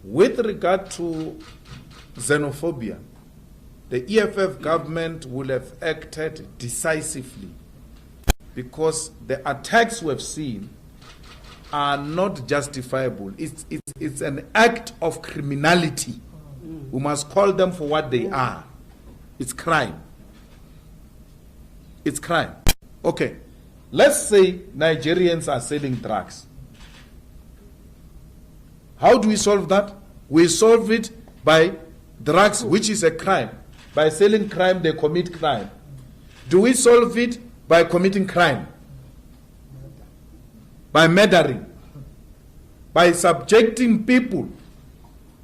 With regard to xenophobia, the EFF government will have acted decisively because the attacks we have seen are not justifiable. It's an act of criminality. We must call them for what they are. It's crime. It's crime. Okay, let's say Nigerians are selling drugs. How do we solve that? We solve it by drugs, which is a crime. By selling crime, they commit crime. Do we solve it by committing crime? By murdering? By subjecting people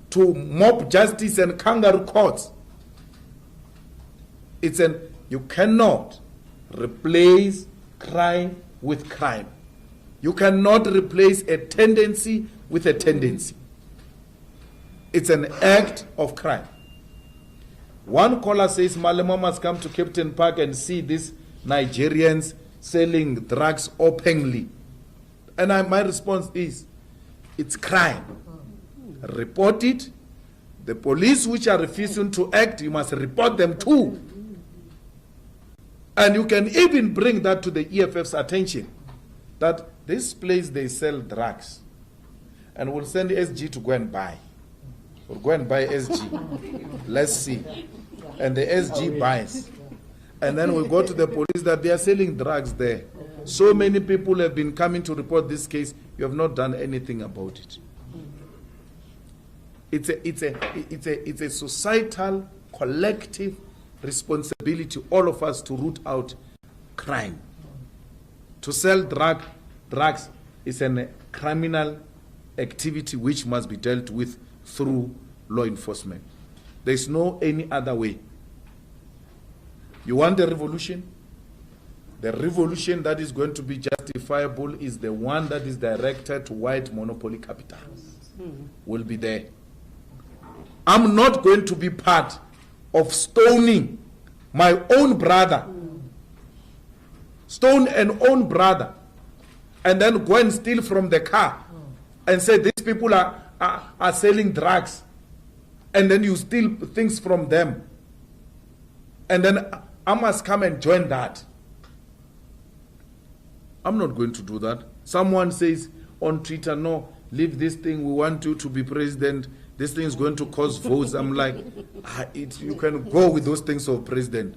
to mob justice and kangaroo courts? You cannot replace crime with crime. You cannot replace a tendency with a tendency. It's an act of crime. One caller says Malema must come to Captain Park and see these Nigerians selling drugs openly. And my response is, it's crime. Report it. The police which are refusing to act, you must report them too. And you can even bring that to the EFF's attention, that this place they sell drugs. And we'll send SG to go and buy. We'll go and buy SG. Let's see. And the SG buys. And then we'll go to the police that they are selling drugs there. So many people have been coming to report this case. You have not done anything about it. It's a societal, collective responsibility, all of us, to root out crime. To sell drugs is a criminal activity which must be dealt with through law enforcement. There's no any other way. You want a revolution? The revolution that is going to be justifiable is the one that is directed to white monopoly capital. Will be there. I'm not going to be part of stoning my own brother. Stone an own brother. And then go and steal from the car. And say these people are selling drugs. And then you steal things from them. And then I must come and join that. I'm not going to do that. Someone says on Twitter, no, leave this thing, we want you to be president. This thing is going to cause votes. I'm like, you can go with those things of president.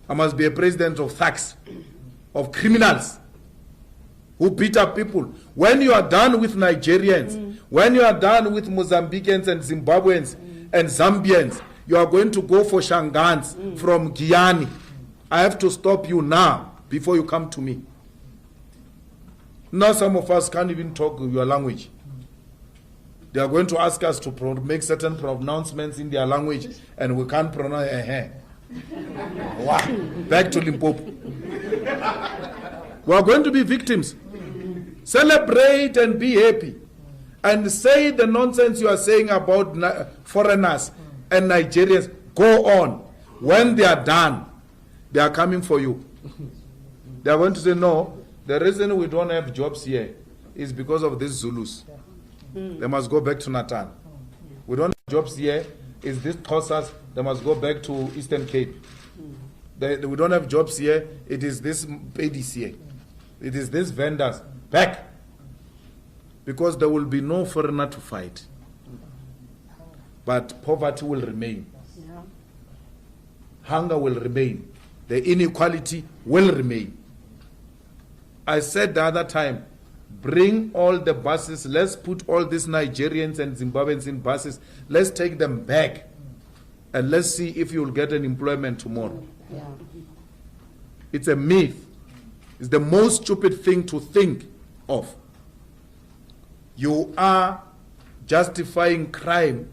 I must be a president of thugs, of criminals who beat up people. When you are done with Nigerians, when you are done with Mozambicans and Zimbabweans and Zambians, you are going to go for Shangans from Guyana. I have to stop you now before you come to me. Now some of us can't even talk your language. They are going to ask us to make certain pronouncements in their language, and we can't pronounce Wow. Back to Limpopo. We are going to be victims. Celebrate and be happy. And say the nonsense you are saying about foreigners and Nigerians. Go on. When they are done, they are coming for you. They are going to say, no, the reason we don't have jobs here is because of these Zulus. They must go back to Natal. We don't have jobs here. Is this Xhosas? They must go back to Eastern Cape. We don't have jobs here. It is this ladies here. It is these vendors. Back. Because there will be no foreigner to fight. But poverty will remain. Hunger will remain. The inequality will remain. I said the other time, bring all the buses. Let's put all these Nigerians and Zimbabweans in buses. Let's take them back. And let's see if you'll get an employment tomorrow. Yeah. It's a myth. It's the most stupid thing to think of. You are justifying crime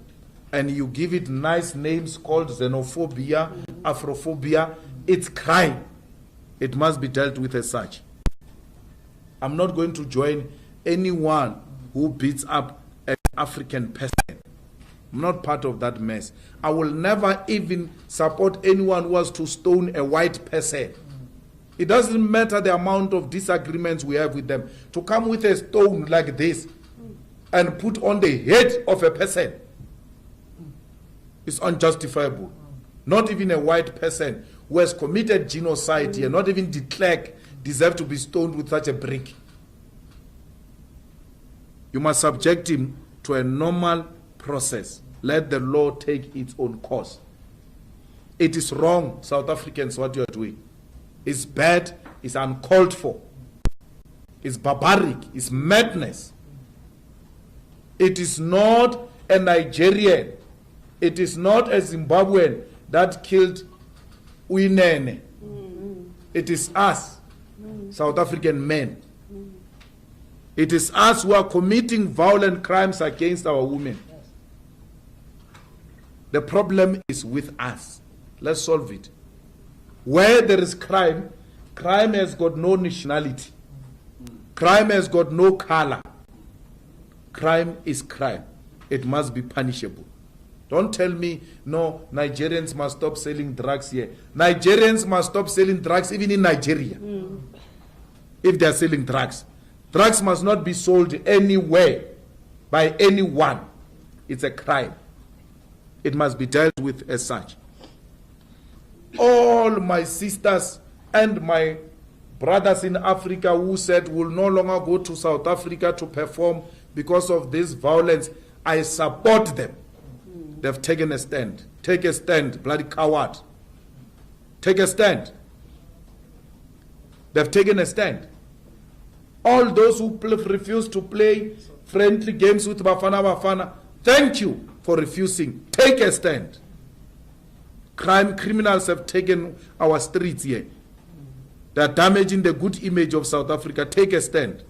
and you give it nice names called xenophobia, Afrophobia. It's crime. It must be dealt with as such. I'm not going to join anyone who beats up an African person. I'm not part of that mess. I will never even support anyone who wants to stone a white person. It doesn't matter the amount of disagreements we have with them. To come with a stone like this and put on the head of a person is unjustifiable. Not even a white person who has committed genocide here, not even de Klerk, deserve to be stoned with such a brick. You must subject him to a normal process. Let the law take its own course. It is wrong, South Africans, what you are doing. It's bad, it's uncalled for. It's barbaric, it's madness. It is not a Nigerian, it is not a Zimbabwean that killed Uinene. It is us, South African men. It is us who are committing violent crimes against our women. The problem is with us. Let's solve it. Where there is crime, crime has got no nationality. Crime has got no color. Crime is crime. It must be punishable. Don't tell me, no, Nigerians must stop selling drugs here. Nigerians must stop selling drugs even in Nigeria. If they are selling drugs. Drugs must not be sold anywhere by anyone. It's a crime. It must be dealt with as such. All my sisters and my brothers in Africa who said will no longer go to South Africa to perform because of this violence, I support them. They've taken a stand. Take a stand, bloody coward. Take a stand. They've taken a stand. All those who refuse to play friendly games with Bafana Bafana, thank you for refusing. Take a stand. Criminals have taken our streets here. They are damaging the good image of South Africa. Take a stand.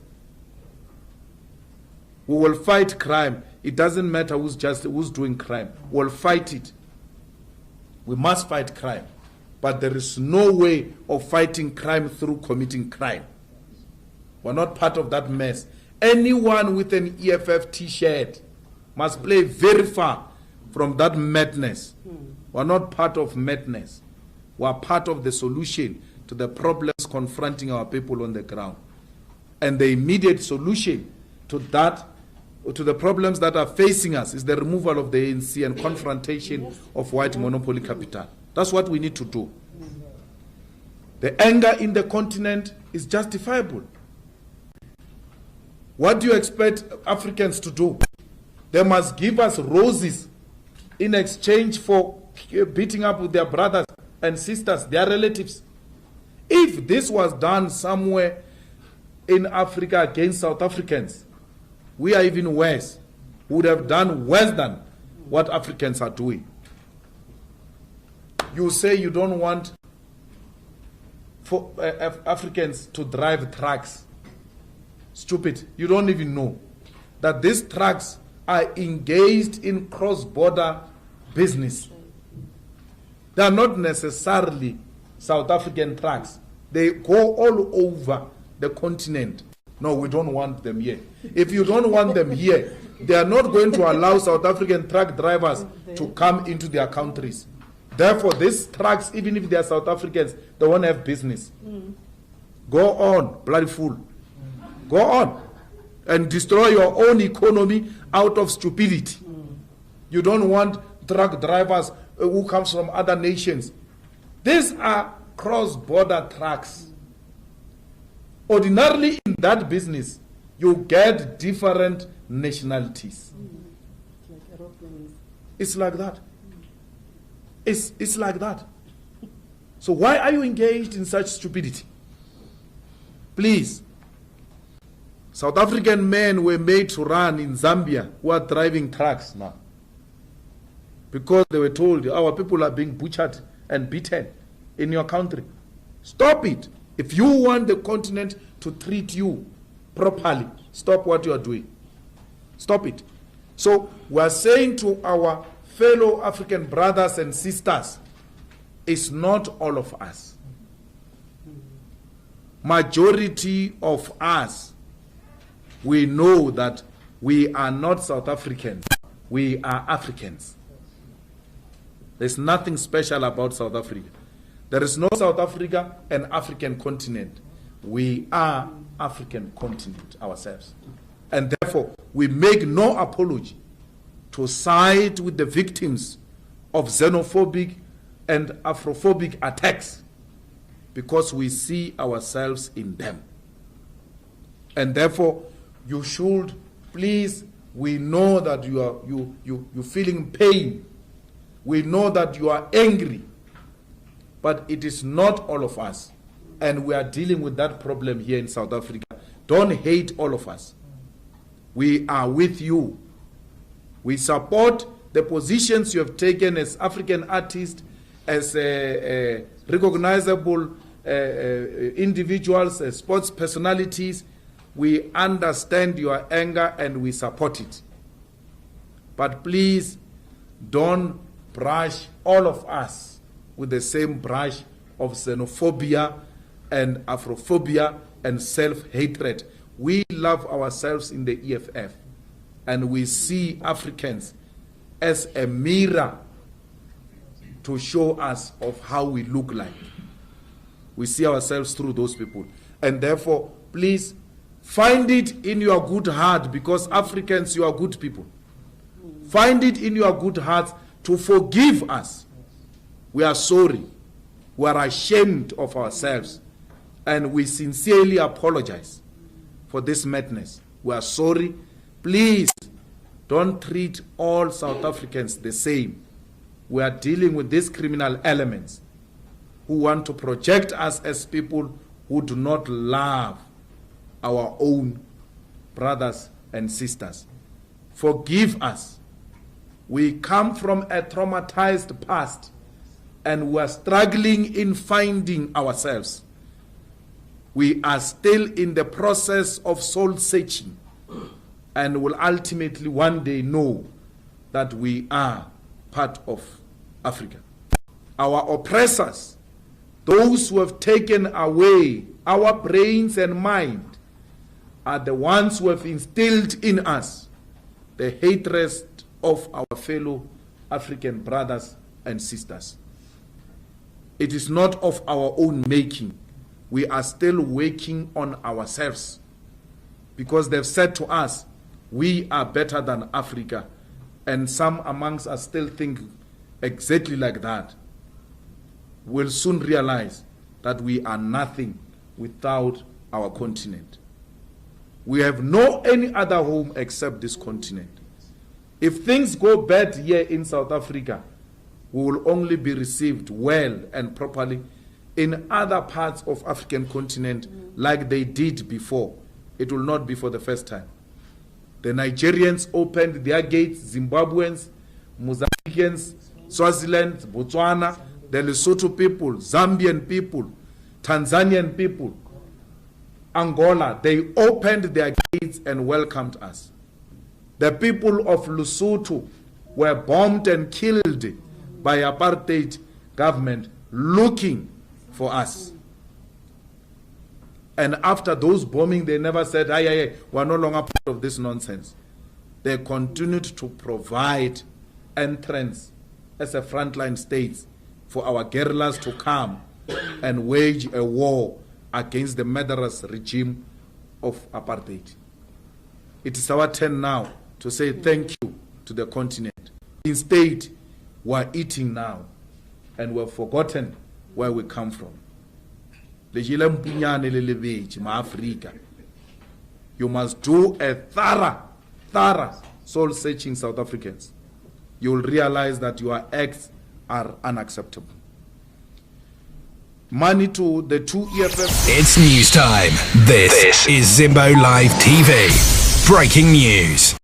We will fight crime. It doesn't matter who's doing crime. We'll fight it. We must fight crime. But there is no way of fighting crime through committing crime. We're not part of that mess. Anyone with an EFF t-shirt must play very far from that madness. We're not part of madness. We're part of the solution to the problems confronting our people on the ground. And the immediate solution to that, to the problems that are facing us, is the removal of the ANC and confrontation of white monopoly capital. That's what we need to do. The anger in the continent is justifiable. What do you expect Africans to do? They must give us roses in exchange for beating up with their brothers and sisters, their relatives. If this was done somewhere in Africa against South Africans, we are even worse. We would have done worse than what Africans are doing. You say you don't want for Africans to drive trucks. Stupid. You don't even know that these trucks are engaged in cross-border business. They are not necessarily South African trucks. They go all over the continent. No, we don't want them here. If you don't want them here, they are not going to allow South African truck drivers to come into their countries. Therefore, these trucks, even if they are South Africans, they won't have business. Go on, bloody fool. Go on and destroy your own economy out of stupidity. You don't want truck drivers who comes from other nations. These are cross-border trucks. Ordinarily in that business, you get different nationalities. It's like that. It's like that. So why are you engaged in such stupidity? Please. South African men were made to run in Zambia who are driving trucks now. Because they were told our people are being butchered and beaten in your country. Stop it. If you want the continent to treat you properly, stop what you are doing. Stop it. So we are saying to our fellow African brothers and sisters, it's not all of us. Majority of us, we know that we are not South Africans. We are Africans. There's nothing special about South Africa. There is no South Africa and African continent. We are African continent ourselves. And therefore, we make no apology to side with the victims of xenophobic and Afrophobic attacks, because we see ourselves in them. And therefore, you should please, we know that you're feeling pain. We know that you are angry, but it is not all of us. And we are dealing with that problem here in South Africa. Don't hate all of us. We are with you. We support the positions you have taken as African artists, as recognizable individuals, as sports personalities. We understand your anger and we support it. But please don't brush all of us with the same brush of xenophobia and Afrophobia and self-hatred. We love ourselves in the EFF, and we see Africans as a mirror to show us of how we look like. We see ourselves through those people. And therefore, please find it in your good heart, because Africans, you are good people. Find it in your good heart to forgive us. We are sorry. We are ashamed of ourselves. And we sincerely apologize for this madness. We are sorry. Please don't treat all South Africans the same. We are dealing with these criminal elements who want to project us as people who do not love our own brothers and sisters. Forgive us. We come from a traumatized past, and we are struggling in finding ourselves. We are still in the process of soul searching, and will ultimately one day know that we are part of Africa. Our oppressors, those who have taken away our brains and mind, are the ones who have instilled in us the hatred of our fellow African brothers and sisters. It is not of our own making. We are still working on ourselves, because they've said to us, we are better than Africa, and some amongst us still think exactly like that. We'll soon realize that we are nothing without our continent. We have no any other home except this continent. If things go bad here in South Africa, we will only be received well and properly in other parts of African continent like they did before. It will not be for the first time. The Nigerians opened their gates, Zimbabweans, Mozambicans, Swaziland, Botswana, the Lesotho people, Zambian people, Tanzanian people, Angola, they opened their gates and welcomed us. The people of Lesotho were bombed and killed by apartheid government looking for us. And after those bombing, they never said, we're no longer part of this nonsense. They continued to provide entrance as a frontline states for our guerrillas to come and wage a war against the murderous regime of apartheid. It is our turn now to say thank you to the continent. Instead, we're eating now, and we've forgotten where we come from. You must do a thorough soul-searching, South Africans. You will realize that your acts are unacceptable. Money to the two EFF. It's news time. This is Zimbo Live TV. Breaking news.